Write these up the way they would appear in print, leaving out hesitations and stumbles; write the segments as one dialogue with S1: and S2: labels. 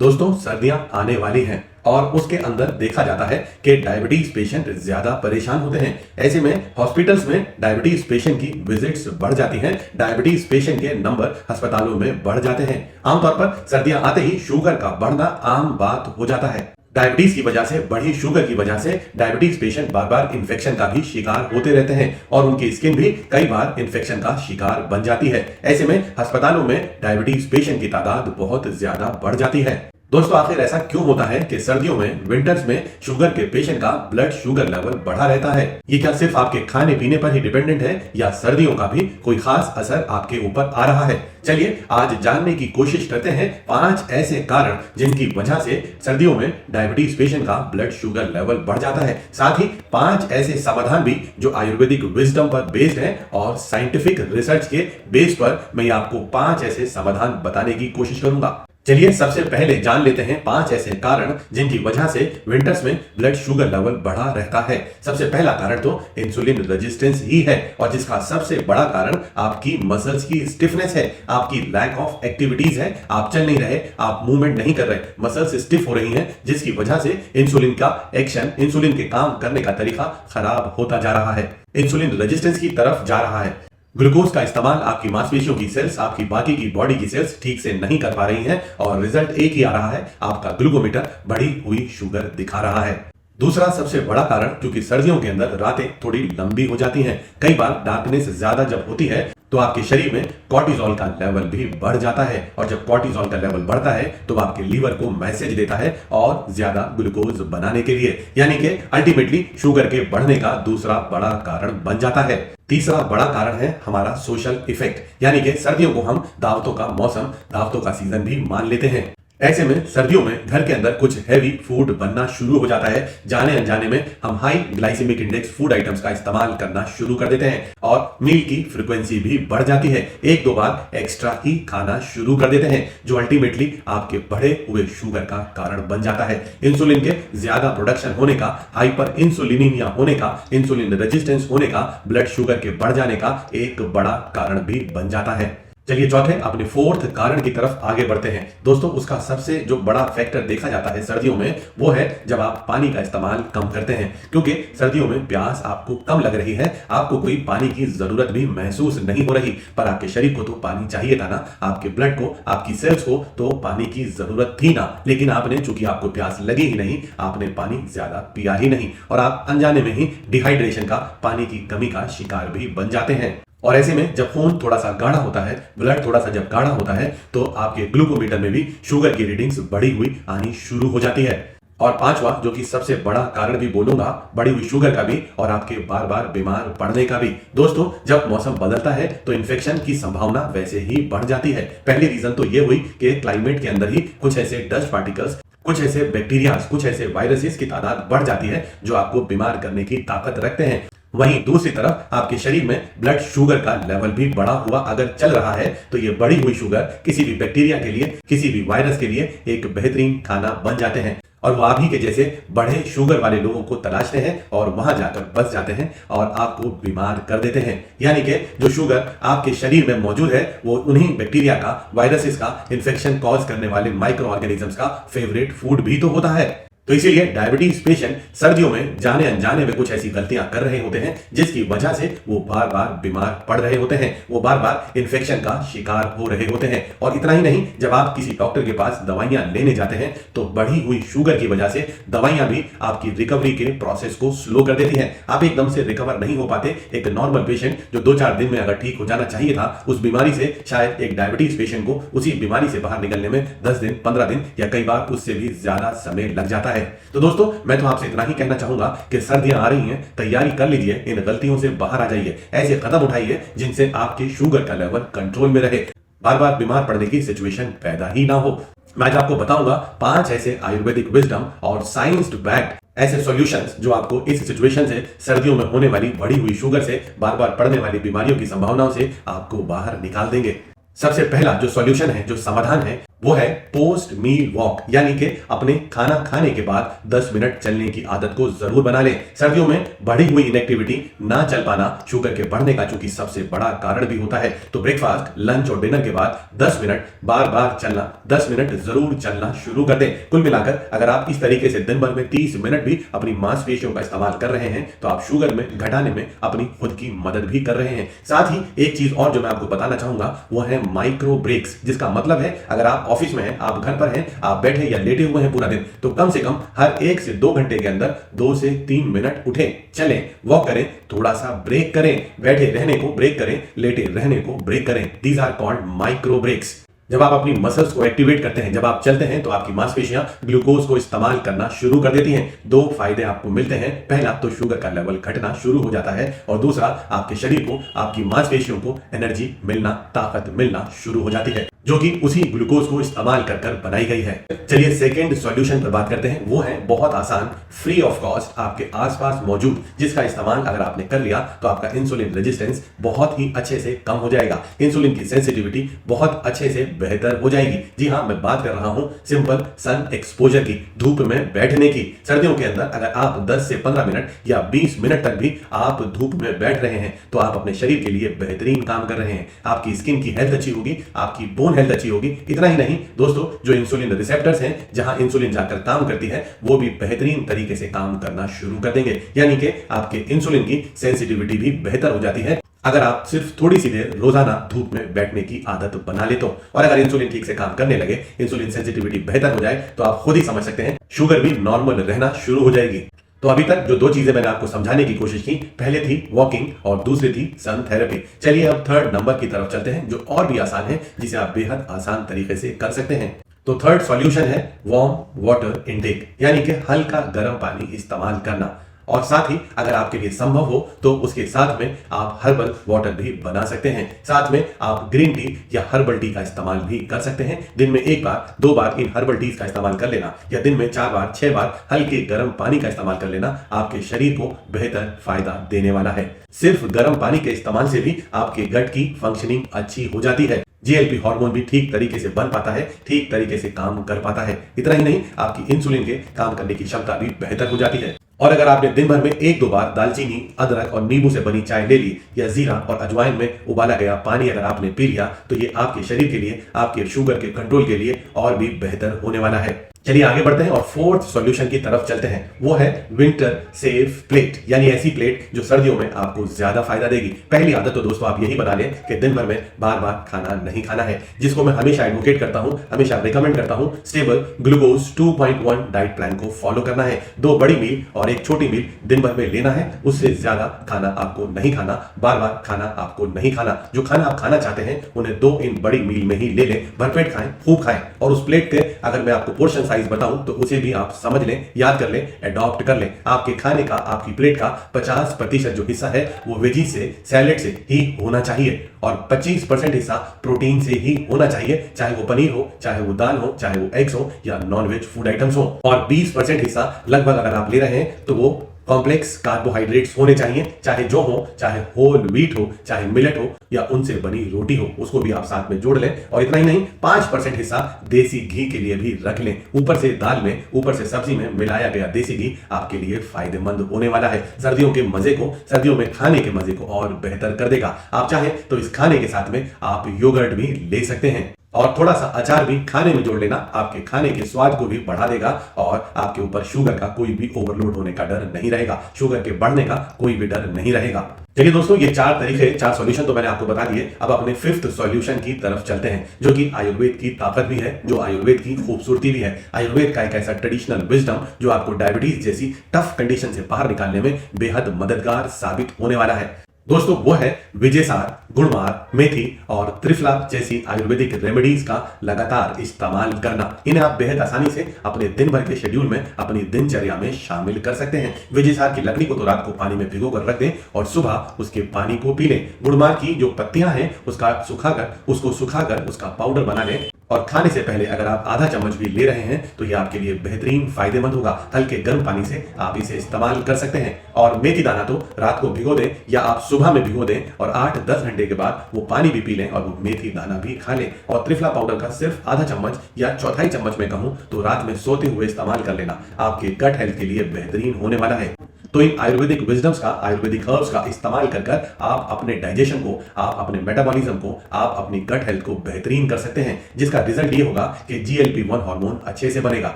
S1: दोस्तों सर्दियां आने वाली हैं और उसके अंदर देखा जाता है कि डायबिटीज पेशेंट ज्यादा परेशान होते हैं। ऐसे में हॉस्पिटल्स में डायबिटीज पेशेंट की विजिट्स बढ़ जाती हैं, डायबिटीज पेशेंट के नंबर अस्पतालों में बढ़ जाते हैं। आमतौर पर सर्दियां आते ही शुगर का बढ़ना आम बात हो जाता है। डायबिटीज की वजह से, बढ़ी शुगर की वजह से डायबिटीज पेशेंट बार बार इन्फेक्शन का भी शिकार होते रहते हैं और उनकी स्किन भी कई बार इन्फेक्शन का शिकार बन जाती है। ऐसे में अस्पतालों में डायबिटीज पेशेंट की तादाद बहुत ज्यादा बढ़ जाती है। दोस्तों आखिर ऐसा क्यों होता है कि सर्दियों में, विंटर्स में शुगर के पेशेंट का ब्लड शुगर लेवल बढ़ा रहता है? ये क्या सिर्फ आपके खाने पीने पर ही डिपेंडेंट है या सर्दियों का भी कोई खास असर आपके ऊपर आ रहा है? चलिए आज जानने की कोशिश करते हैं 5 ऐसे कारण जिनकी वजह से सर्दियों में डायबिटीज पेशेंट का ब्लड शुगर लेवल बढ़ जाता है। साथ ही 5 ऐसे समाधान भी जो आयुर्वेदिक विजडम पर बेस्ड है और साइंटिफिक रिसर्च के बेस पर मैं आपको 5 ऐसे समाधान बताने की कोशिश करूंगा। चलिए सबसे पहले जान लेते हैं 5 ऐसे कारण जिनकी वजह से विंटर्स में ब्लड शुगर लेवल बढ़ा रहता है। सबसे पहला कारण तो इंसुलिन रेजिस्टेंस ही है और जिसका सबसे बड़ा कारण आपकी मसल्स की स्टिफनेस है, आपकी लैक ऑफ एक्टिविटीज है। आप चल नहीं रहे, आप मूवमेंट नहीं कर रहे, मसल्स स्टिफ हो रही हैं, जिसकी वजह से इंसुलिन का एक्शन, इंसुलिन के काम करने का तरीका खराब होता जा रहा है, इंसुलिन रेजिस्टेंस की तरफ जा रहा है। ग्लूकोज का इस्तेमाल आपकी मांसपेशियों की सेल्स, आपकी बाकी की बॉडी की सेल्स ठीक से नहीं कर पा रही हैं और रिजल्ट एक ही आ रहा है, आपका ग्लूकोमीटर बढ़ी हुई शुगर दिखा रहा है। दूसरा सबसे बड़ा कारण, क्योंकि सर्दियों के अंदर रातें थोड़ी लंबी हो जाती हैं, कई बार डार्कनेस ज्यादा जब होती है तो आपके शरीर में कॉर्टिजोल का लेवल भी बढ़ जाता है और जब कॉर्टिजोल का लेवल बढ़ता है तो आपके लीवर को मैसेज देता है और ज्यादा ग्लूकोज बनाने के लिए, यानी कि अल्टीमेटली शुगर के बढ़ने का दूसरा बड़ा कारण बन जाता है। तीसरा बड़ा कारण है हमारा सोशल इफेक्ट, यानी कि सर्दियों को हम दावतों का मौसम, दावतों का सीजन भी मान लेते हैं। ऐसे में सर्दियों में घर के अंदर कुछ हैवी फूड बनना शुरू हो जाता है। जाने अनजाने में हम high glycemic index food items का इस्तेमाल करना शुरू कर देते हैं और मील की फ्रीक्वेंसी भी बढ़ जाती है। 1-2 बार एक्स्ट्रा ही खाना शुरू कर देते हैं, जो अल्टीमेटली आपके बढ़े हुए शुगर का कारण बन जाता है। इंसुलिन के ज्यादा प्रोडक्शन होने का, हाइपर इंसुलिनीमिया होने का, इंसुलिन रेजिस्टेंस होने का, ब्लड शुगर के बढ़ जाने का एक बड़ा कारण भी बन जाता है। चलिए चौथे, अपने 4th कारण की तरफ आगे बढ़ते हैं। दोस्तों उसका सबसे जो बड़ा फैक्टर देखा जाता है सर्दियों में, वो है जब आप पानी का इस्तेमाल कम करते हैं। क्योंकि सर्दियों में प्यास आपको कम लग रही है, आपको कोई पानी की जरूरत भी महसूस नहीं हो रही, पर आपके शरीर को तो पानी चाहिए था ना, आपके ब्लड को, आपकी सेल्स को तो पानी की जरूरत थी ना, लेकिन आपने, चूंकि आपको प्यास लगी ही नहीं, आपने पानी ज्यादा पिया ही नहीं और आप अनजाने में ही डिहाइड्रेशन का, पानी की कमी का शिकार भी बन जाते हैं। और ऐसे में जब खून थोड़ा सा गाढ़ा होता है, ब्लड थोड़ा सा जब गाढ़ा होता है, तो आपके ग्लूकोमीटर में भी शुगर की रीडिंग्स बढ़ी हुई आनी शुरू हो जाती है। और 5वां, जो कि सबसे बड़ा कारण भी बोलूंगा, बढ़ी हुई शुगर का भी और आपके बार बार बीमार पड़ने का भी। दोस्तों जब मौसम बदलता है तो इन्फेक्शन की संभावना वैसे ही बढ़ जाती है। पहली रीजन तो ये हुई कि क्लाइमेट के अंदर ही कुछ ऐसे डस्ट पार्टिकल्स, कुछ ऐसे बैक्टीरिया, कुछ ऐसे वायरसेस की तादाद बढ़ जाती है जो आपको बीमार करने की ताकत रखते हैं। वहीं दूसरी तरफ आपके शरीर में ब्लड शुगर का लेवल भी बढ़ा हुआ अगर चल रहा है तो ये बढ़ी हुई शुगर किसी भी बैक्टीरिया के लिए, किसी भी वायरस के लिए एक बेहतरीन खाना बन जाते हैं और वो आप ही के जैसे बढ़े शुगर वाले लोगों को तलाशते हैं और वहां जाकर बस जाते हैं और आपको बीमार कर देते हैं। यानी कि जो शुगर आपके शरीर में मौजूद है वो उन्हीं बैक्टीरिया का, वायरसेस का, इन्फेक्शन कॉज करने वाले माइक्रो ऑर्गेनिजम्स का फेवरेट फूड भी तो होता है। तो इसीलिए डायबिटीज पेशेंट सर्दियों में जाने अनजाने में कुछ ऐसी गलतियां कर रहे होते हैं जिसकी वजह से वो बार बार बीमार पड़ रहे होते हैं, वो बार बार इन्फेक्शन का शिकार हो रहे होते हैं। और इतना ही नहीं, जब आप किसी डॉक्टर के पास दवाइयां लेने जाते हैं तो बढ़ी हुई शुगर की वजह से दवाइयां भी आपकी रिकवरी के प्रोसेस को स्लो कर देती हैं। आप एकदम से रिकवर नहीं हो पाते। एक नॉर्मल पेशेंट जो 2-4 दिन में अगर ठीक हो जाना चाहिए था उस बीमारी से, शायद एक डायबिटीज पेशेंट को उसी बीमारी से बाहर निकलने में 10 दिन, 15 दिन या कई बार उससे भी ज्यादा समय लग जाता है। तो दोस्तों मैं तो आपसे इतना ही कहना चाहूंगा कि सर्दियां आ रही हैं, तैयारी कर लीजिए, इन गलतियों से बाहर आ जाइए, ऐसे कदम उठाइए जिनसे आपके शुगर का लेवल कंट्रोल में रहे, बार बार बीमार पड़ने की सिचुएशन पैदा ही ना हो। मैं आज आपको बताऊंगा 5 ऐसे आयुर्वेदिक विजडम और साइंस बैक्ड ऐसे सॉल्यूशंस जो आपको इस सिचुएशन से, सर्दियों में होने वाली बढ़ी हुई शुगर से, बार बार पड़ने वाली बीमारियों की संभावनाओं से आपको बाहर निकाल देंगे। सबसे पहला जो सॉल्यूशन है, जो समाधान है, वो है पोस्ट मील वॉक, यानी कि अपने खाना खाने के बाद 10 मिनट चलने की आदत को जरूर बना लें। सर्दियों में बढ़ी हुई इनएक्टिविटी, ना चल पाना शुगर के बढ़ने का चूंकि सबसे बड़ा कारण भी होता है, तो ब्रेकफास्ट, लंच और डिनर के बाद 10 मिनट बार बार चलना, 10 मिनट जरूर चलना शुरू कर दें। कुल मिलाकर अगर आप इस तरीके से दिन भर में 30 मिनट भी अपनी मांसपेशियों का इस्तेमाल कर रहे हैं तो आप शुगर में घटाने में अपनी खुद की मदद भी कर रहे हैं। साथ ही एक चीज और जो मैं आपको बताना चाहूंगा वो है माइक्रो ब्रेक्स, जिसका मतलब है अगर आप ऑफिस में हैं, आप घर पर हैं, आप बैठे या लेटे हुए हैं पूरा दिन, तो कम से कम हर 1 से 2 घंटे के अंदर 2 से 3 मिनट उठें, चलें, वॉक करें, थोड़ा सा ब्रेक करें, बैठे रहने को ब्रेक करें, लेटे रहने को ब्रेक करें। These are called micro breaks. जब आप अपनी मसल्स को एक्टिवेट करते हैं, जब आप चलते हैं, तो आपकी मांसपेशियां ग्लूकोज को इस्तेमाल करना शुरू कर देती हैं। 2 फायदे आपको मिलते हैं। पहला तो शुगर का लेवल घटना शुरू हो जाता है और दूसरा आपके शरीर को, आपकी मांसपेशियों को एनर्जी मिलना, ताकत मिलना शुरू हो जाती है, जो कि उसी ग्लूकोज को इस्तेमाल कर कर बनाई गई है। चलिए सेकंड सॉल्यूशन पर बात करते हैं। वो है बहुत आसान, फ्री ऑफ कॉस्ट, आपके आसपास मौजूद, जिसका इस्तेमाल अगर आपने कर लिया तो आपका इंसुलिन रेजिस्टेंस बहुत ही अच्छे से कम हो जाएगा, इंसुलिन की सेंसिटिविटी बहुत अच्छे से बेहतर हो जाएगी। जी हाँ, मैं बात कर रहा हूं सिंपल सन एक्सपोजर की, धूप में बैठने की। सर्दियों के अंदर अगर आप 10 से 15 मिनट या 20 मिनट तक भी आप धूप में बैठ रहे हैं तो आप अपने शरीर के लिए बेहतरीन काम कर रहे हैं। आपकी स्किन की हेल्थ अच्छी होगी, आपकी बोन हेल्थ अच्छी होगी। इतना ही नहीं दोस्तों, जो इंसुलिन रिसेप्टर्स हैं, जहां इंसुलिन जाकर काम करती है, वो भी बेहतरीन तरीके से काम करना शुरू कर देंगे, यानी कि आपके इंसुलिन की सेंसिटिविटी भी बेहतर हो जाती है अगर आप सिर्फ थोड़ी सी देर रोजाना धूप में बैठने की आदत बना ले तो। और अगर इंसुलिन ठीक से काम करने लगे, इंसुलिन सेंसिटिविटी बेहतर हो जाए, तो आप खुद ही समझ सकते हैं शुगर भी नॉर्मल रहना शुरू हो जाएगी। तो अभी तक जो 2 चीजें मैंने आपको समझाने की कोशिश की, पहले थी वॉकिंग और दूसरी थी सन थेरेपी। चलिए अब थर्ड नंबर की तरफ चलते हैं, जो और भी आसान है, जिसे आप बेहद आसान तरीके से कर सकते हैं। तो थर्ड सॉल्यूशन है वार्म वाटर इनटेक, यानी कि हल्का गर्म पानी इस्तेमाल करना। और साथ ही अगर आपके लिए संभव हो तो उसके साथ में आप हर्बल वाटर भी बना सकते हैं। साथ में आप ग्रीन टी या हर्बल टी का इस्तेमाल भी कर सकते हैं। दिन में 1 बार 2 बार इन हर्बल टीज का इस्तेमाल कर लेना, या दिन में 4 बार 6 बार हल्के गर्म पानी का इस्तेमाल कर लेना आपके शरीर को बेहतर फायदा देने वाला है। सिर्फ गर्म पानी के इस्तेमाल से भी आपके गट की फंक्शनिंग अच्छी हो जाती है। जीएलपी हार्मोन भी ठीक तरीके से बन पाता है, ठीक तरीके से काम कर पाता है। इतना ही नहीं, आपकी इंसुलिन के काम करने की क्षमता भी बेहतर हो जाती है। और अगर आपने दिन भर में 1-2 बार दालचीनी, अदरक और नींबू से बनी चाय ले ली, या जीरा और अजवाइन में उबाला गया पानी अगर आपने पी लिया, तो ये आपके शरीर के लिए, आपके शुगर के कंट्रोल के लिए और भी बेहतर होने वाला है। चलिए आगे बढ़ते हैं और फोर्थ सॉल्यूशन की तरफ चलते हैं। वो है विंटर सेफ प्लेट, यानी ऐसी प्लेट जो सर्दियों में आपको ज्यादा फायदा देगी। पहली आदत तो दोस्तों आप यही बना लें कि दिन भर में बार बार खाना नहीं खाना है, जिसको मैं हमेशा एडवोकेट करता हूं, हमेशा रिकमेंड करता हूं। स्टेबल ग्लूकोज 2.1 डाइट प्लान को फॉलो करना है। 2 बड़ी मील और 1 छोटी मील दिन भर में लेना है, उससे ज्यादा खाना आपको नहीं खाना, बार बार खाना आपको नहीं खाना। जो खाना आप खाना चाहते हैं उन्हें 2 इन बड़ी मील में ही ले लें, भरपेट खाएं, खूब खाएं। और उस प्लेट के अगर मैं आपको पोर्शन साइज बताऊं तो उसे भी आप समझ लें, याद कर लें, अडॉप्ट कर लें। आपके खाने का, आपकी प्लेट का 50% जो हिस्सा है वो वेजी से, सैलेड से ही होना चाहिए, और 25% हिस्सा प्रोटीन से ही होना चाहिए, चाहे वो पनीर हो, चाहे वो दाल हो, चाहे वो एग्स हो या नॉनवेज फूड आइटम्स हो। और 20% हिस्सा लगभग अगर आप ले रहे हैं तो वो कॉम्प्लेक्स कार्बोहाइड्रेट्स होने चाहिए, चाहे जो हो, चाहे होल व्हीट हो, चाहे मिलेट हो या उनसे बनी रोटी हो, उसको भी आप साथ में जोड़ लें। और इतना ही नहीं, 5% हिस्सा देसी घी के लिए भी रख लें। ऊपर से दाल में, ऊपर से सब्जी में मिलाया गया देसी घी आपके लिए फायदेमंद होने वाला है। सर्दियों के मजे को, सर्दियों में खाने के मजे को और बेहतर कर देगा। आप चाहें तो इस खाने के साथ में आप योगर्ट भी ले सकते हैं, और थोड़ा सा अचार भी खाने में जोड़ लेना आपके खाने के स्वाद को भी बढ़ा देगा, और आपके ऊपर शुगर का कोई भी ओवरलोड होने का डर नहीं रहेगा, शुगर के बढ़ने का कोई भी डर नहीं रहेगा। चलिए दोस्तों, ये 4 तरीके, 4 सॉल्यूशन तो मैंने आपको बता दिए। अब अपने 5th सॉल्यूशन की तरफ चलते हैं, जो कि आयुर्वेद की ताकत भी है, जो आयुर्वेद की खूबसूरती भी है। आयुर्वेद का एक ऐसा ट्रेडिशनल विजडम जो आपको डायबिटीज जैसी टफ कंडीशन से बाहर निकालने में बेहद मददगार साबित होने वाला है। दोस्तों वो है विजयसार, गुड़मार, मेथी और त्रिफला जैसी आयुर्वेदिक रेमेडीज का लगातार इस्तेमाल करना। इन्हें आप बेहद आसानी से अपने दिन भर के शेड्यूल में, अपनी दिनचर्या में शामिल कर सकते हैं। विजयसार की लकड़ी को तो रात को पानी में भिगो कर रख दें और सुबह उसके पानी को पी लें। गुड़मार की जो पत्तियां हैं उसको सुखाकर उसका पाउडर बना लें और खाने से पहले अगर आप आधा चम्मच भी ले रहे हैं तो ये आपके लिए बेहतरीन फायदेमंद होगा। हल्के गर्म पानी से आप इसे इस्तेमाल कर सकते हैं। और मेथी दाना तो रात को भिगो दें या आप सुबह में भिगो दें और 8-10 घंटे के बाद वो पानी भी पी लें और वो मेथी दाना भी खा लें। और त्रिफला पाउडर का सिर्फ आधा चम्मच या चौथाई चम्मच में कहूं तो रात में सोते हुए इस्तेमाल कर लेना, आपके गट हेल्थ के लिए बेहतरीन होने वाला है। तो इन आयुर्वेदिक विजडम्स का, आयुर्वेदिक हर्ब्स का इस्तेमाल कर कर आप अपने डाइजेशन को, आप अपने मेटाबॉलिज्म को, आप अपनी गट हेल्थ को बेहतरीन कर सकते हैं, जिसका रिजल्ट ये होगा कि GLP-1 हार्मोन अच्छे से बनेगा।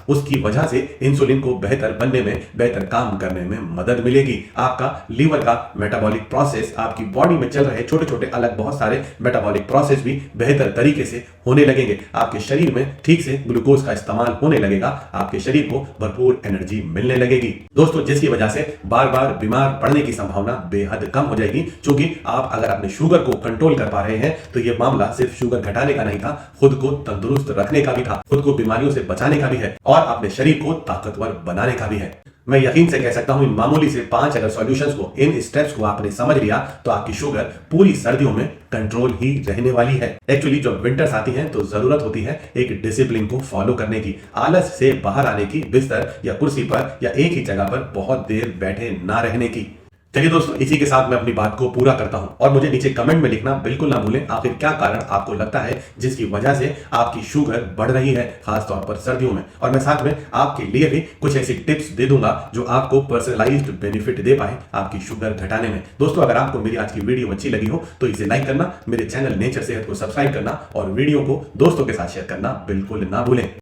S1: उसकी वजह से इंसुलिन को बेहतर बनने में, बेहतर काम करने में मदद मिलेगी। आपका लीवर का मेटाबॉलिक प्रोसेस, आपकी बॉडी में चल रहे छोटे छोटे अलग बहुत सारे मेटाबॉलिक प्रोसेस भी बेहतर तरीके से होने लगेंगे। आपके शरीर में ठीक से ग्लूकोज का इस्तेमाल होने लगेगा, आपके शरीर को भरपूर एनर्जी मिलने लगेगी दोस्तों, जिसकी वजह से बार बार बीमार पड़ने की संभावना बेहद कम हो जाएगी। क्योंकि आप अगर अपने शुगर को कंट्रोल कर पा रहे हैं तो यह मामला सिर्फ शुगर घटाने का नहीं था, खुद को तंदुरुस्त रखने का भी था, खुद को बीमारियों से बचाने का भी है और अपने शरीर को ताकतवर बनाने का भी है। मैं यकीन से कह सकता हूं इन मामूली से 5 अगर सॉल्यूशंस को, इन स्टेप्स को आपने समझ लिया तो आपकी शुगर पूरी सर्दियों में कंट्रोल ही रहने वाली है। एक्चुअली जब विंटर्स आती हैं तो जरूरत होती है एक डिसिप्लिन को फॉलो करने की, आलस से बाहर आने की, बिस्तर या कुर्सी पर या एक ही जगह पर बहुत देर बैठे ना रहने की। चलिए दोस्तों, इसी के साथ मैं अपनी बात को पूरा करता हूं और मुझे नीचे कमेंट में लिखना बिल्कुल ना भूलें आखिर क्या कारण आपको लगता है जिसकी वजह से आपकी शुगर बढ़ रही है, खासतौर पर सर्दियों में। और मैं साथ में आपके लिए भी कुछ ऐसी टिप्स दे दूंगा जो आपको पर्सनलाइज्ड बेनिफिट दे पाए आपकी शुगर घटाने में। दोस्तों, अगर आपको मेरी आज की वीडियो अच्छी लगी हो तो इसे लाइक करना, मेरे चैनल नेचर सेहत को सब्सक्राइब करना और वीडियो को दोस्तों के साथ शेयर करना बिल्कुल ना भूलें।